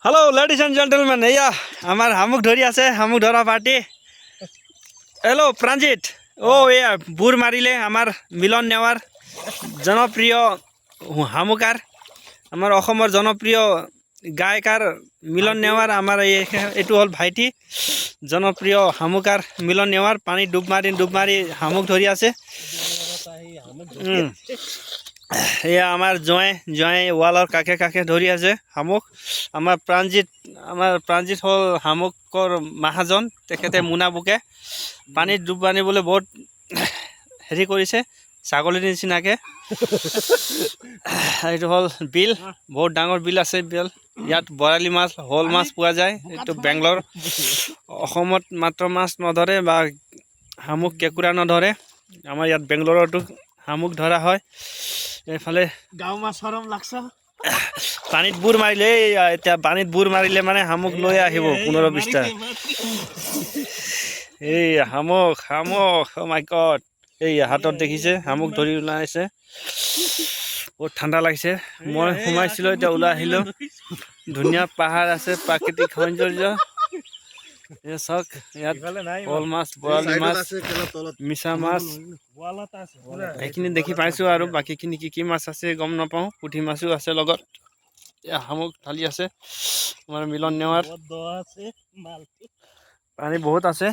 hello ladies and gentleman एया आमार हामुक धरी आछे हामुक धरा पार्टी हेलो प्रांजित ओ एया बुर मारिले आमार मिलन नेवार जनप्रिय हामुकार आमार अखमर जनप्रिय गायकार मिलन नेवार आमार एटु हल भाइटी जनप्रिय हामुकार मिलन नेवार पानी डुब मारी हामुक धरी आछे एया आमार जय वालर काके काके धरी आछे हामुक आमार प्रांजित हल हामुकर महाजन तेखेते मुना बुके पानी डुब मारिबले बहुत हेरि करिছে ছাগলীৰ নিচিনাকে এইটো হল বিল बहुत ডাঙৰ বিল আছে বিল ইয়াত বৰালি মাছ হল মাছ পোৱা যায় এইটো বেংগলৰ অসমত মাত্ৰ মাছ নধৰে বা হামুক কেকুৰা নধৰে আমাৰ ইয়াত বেংগলৰটো হামুক ধৰা হয় এফালে গাঁও মাছ হৰম লাগছে পানীত বুৰ মাৰিলে এতিয়া পানীত বুৰ মাৰিলে মানে হামুক লৈ আহিব 15-20টা এই হামুক ও মাই গড এই হাতত দেখিছে হামুক ধৰি ওলাইছে বহুত ঠাণ্ডা লাগিছে মই সোমাইছিলো এতিয়া ওলাই আহিলো ধুনীয়া পাহাৰ আছে প্ৰাকৃতিক সৌন্দৰ্য এই সক ইয়াত হল মাছ বৰালি মাছ মিছা মাছ এইখিনি দেখি পাইছো আৰু বাকিখিনি কি মাছ আছে গম নাপাওঁ পুঠি মাছো আছে লগত হামুক ঢালি আছে আমাৰ মিলন নেৱাৰ পানী বহুত আছে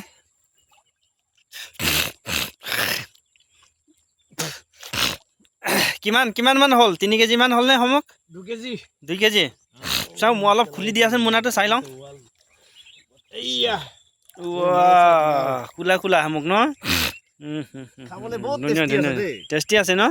কিমান মান হল 3 কেজি মান হল নে হামুক 2 কেজি চাও মই অলপ খুলি দি আছে মুনাটো চাই লওঁ এইয়া ওয়া কুলা হামুক ন খাবলে বহুত টেষ্টি আছে ন